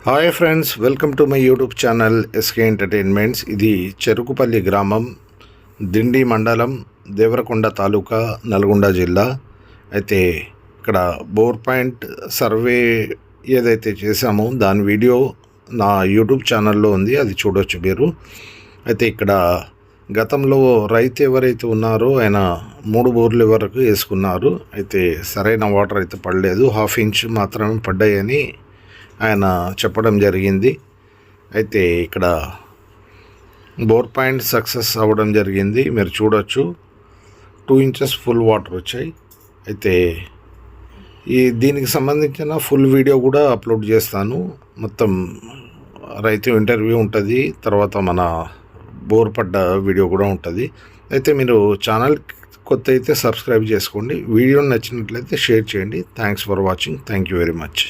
Hi friends, welcome to my YouTube channel SK entertainments. ఇది చెరుకుపల్లి గ్రామం, దిండి మండలం, దేవరకొండ తాలూకా, నల్గొండ జిల్లా. అయితే ఇక్కడ బోర్ పాయింట్ సర్వే ఏదైతే చేశామో దాని వీడియో నా యూట్యూబ్ ఛానల్లో ఉంది, అది చూడొచ్చు మీరు. అయితే ఇక్కడ గతంలో రైతు ఎవరైతే ఉన్నారో ఆయన 3 బోర్లు వరకు వేసుకున్నారు. అయితే సరైన వాటర్ అయితే పడలేదు, 1/2 ఇంచ్ మాత్రమే పడ్డాయని ఆయన చెప్పడం జరిగింది. అయితే ఇక్కడ బోర్ పాయింట్ సక్సెస్ అవ్వడం జరిగింది, మీరు చూడొచ్చు. 2 ఇంచెస్ ఫుల్ వాటర్ వచ్చాయి. అయితే దీనికి సంబంధించిన ఫుల్ వీడియో కూడా అప్లోడ్ చేస్తాను. మొత్తం రైతు ఇంటర్వ్యూ ఉంటుంది, తర్వాత మన బోర్ పడ్డ వీడియో కూడా ఉంటుంది. అయితే మీరు ఛానల్ కొత్త అయితే సబ్స్క్రైబ్ చేసుకోండి. వీడియో నచ్చినట్లయితే షేర్ చేయండి. Thanks for watching. Thank you very much.